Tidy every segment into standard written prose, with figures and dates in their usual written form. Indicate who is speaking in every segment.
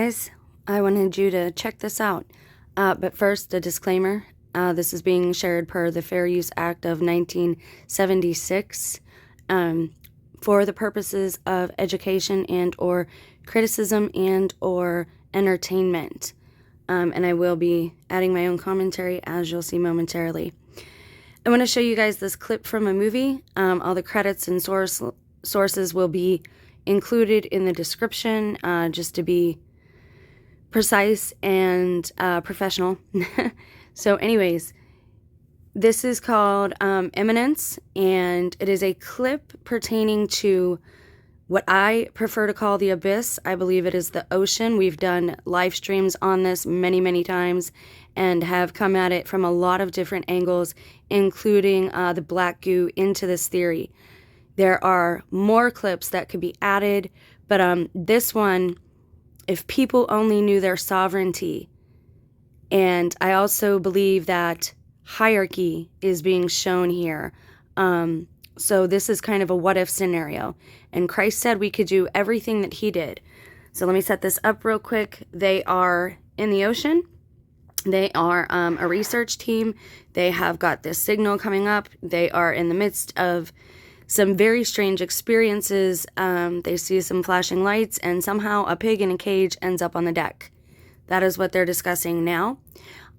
Speaker 1: guys, I wanted you to check this out. But first, a disclaimer. This is being shared per the Fair Use Act of 1976 for the purposes of education and or criticism and or entertainment. And I will be adding my own commentary, as you'll see momentarily. I want to show you guys this clip from a movie. All the credits and sources will be included in the description, just to be precise and professional. So anyways, this is called Immanence, and it is a clip pertaining to what I prefer to call the abyss. I believe it is the ocean. We've done live streams on this many, many times and have come at it from a lot of different angles, including the black goo into this theory. There are more clips that could be added, but this one, if people only knew their sovereignty, and I also believe that hierarchy is being shown here. So this is kind of a what if scenario. And Christ said we could do everything that he did. So let me set this up real quick. They are in the ocean. They are a research team. They have got this signal coming up. They are in the midst of some very strange experiences. They see some flashing lights, and somehow a pig in a cage ends up on the deck. That is what they're discussing now.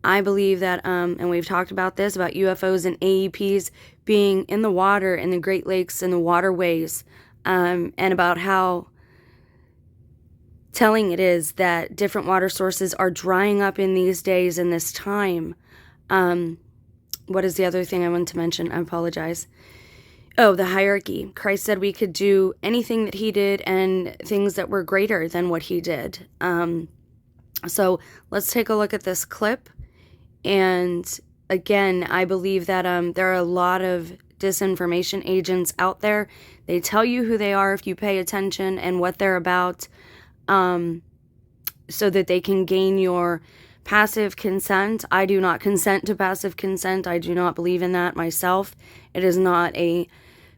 Speaker 1: I believe that, and we've talked about this, about UFOs and AEPs being in the water, in the Great Lakes, in the waterways, and about how telling it is that different water sources are drying up in these days, in this time. What is the other thing I wanted to mention? I apologize. Oh, the hierarchy. Christ said we could do anything that he did and things that were greater than what he did. So let's take a look at this clip. And again, I believe that there are a lot of disinformation agents out there. They tell you who they are if you pay attention and what they're about, so that they can gain your passive consent. I do not consent to passive consent. I do not believe in that myself. It is not a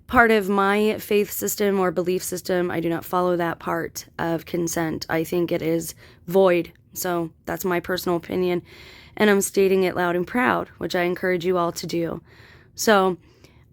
Speaker 1: part of my faith system or belief system. I do not follow that part of consent. I think it is void. So that's my personal opinion, and I'm stating it loud and proud, which I encourage you all to do. So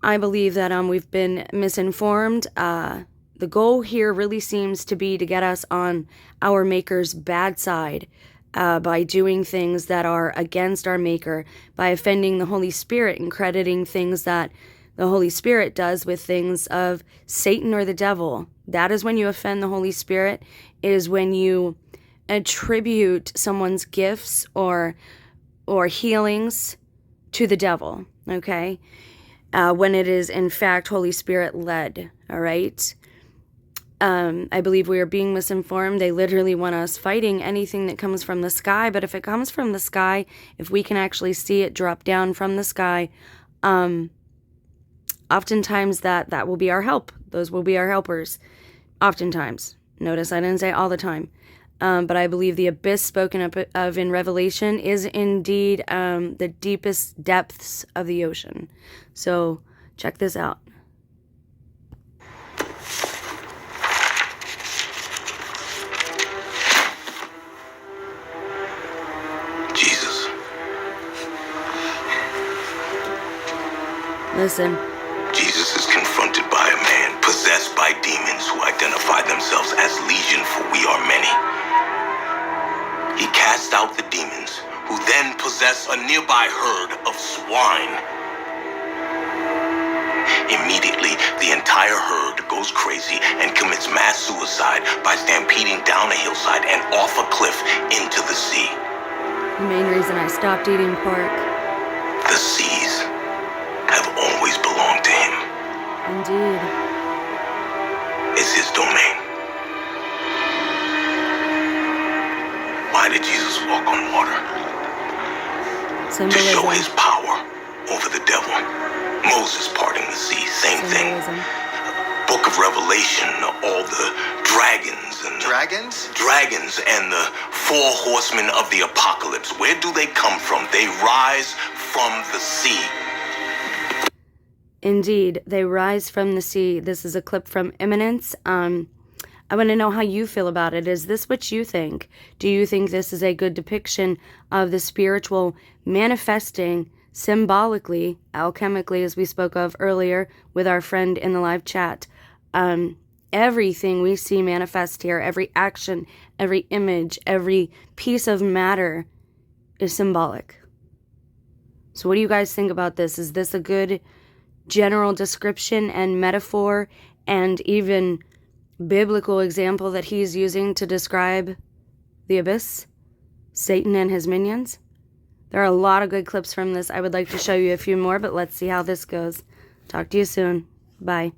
Speaker 1: I believe that we've been misinformed. The goal here really seems to be to get us on our Maker's bad side, by doing things that are against our Maker, by offending the Holy Spirit and crediting things that the Holy Spirit does with things of Satan or the devil. That is when you offend the Holy Spirit, is when you attribute someone's gifts or healings to the devil, okay? When it is in fact Holy Spirit led, all right? I believe we are being misinformed. They literally want us fighting anything that comes from the sky, but if it comes from the sky, if we can actually see it drop down from the sky, oftentimes that will be our help. Those will be our helpers. Oftentimes. Notice I didn't say all the time. But I believe the abyss spoken of in Revelation is indeed the deepest depths of the ocean. So check this out.
Speaker 2: Jesus.
Speaker 1: Listen.
Speaker 2: Jesus is confronted by a man possessed by demons who identify themselves as legion, for we are many. He cast out the demons, who then possess a nearby herd of swine. Immediately, the entire herd goes crazy and commits mass suicide by stampeding down a hillside and off a cliff into the sea.
Speaker 1: The main reason I stopped eating pork.
Speaker 2: The seas have always belonged to him.
Speaker 1: Indeed.
Speaker 2: It's his domain. Why did Jesus walk on water?
Speaker 1: Symbolism.
Speaker 2: To show his power over the devil. Moses parting the sea, same
Speaker 1: Symbolism.
Speaker 2: thing. Book of Revelation, all the dragons and dragons and the four horsemen of the apocalypse. Where do they come from? They rise from the sea.
Speaker 1: Indeed, they rise from the sea. This is a clip from Immanence. I want to know how you feel about it. Is this what you think? Do you think this is a good depiction of the spiritual manifesting symbolically, alchemically, as we spoke of earlier with our friend in the live chat? Everything we see manifest here, every action, every image, every piece of matter is symbolic. So what do you guys think about this? Is this a good general description and metaphor and even biblical example that he's using to describe the abyss, Satan and his minions? There are a lot of good clips from this. I would like to show you a few more, but let's see how this goes. Talk to you soon. Bye.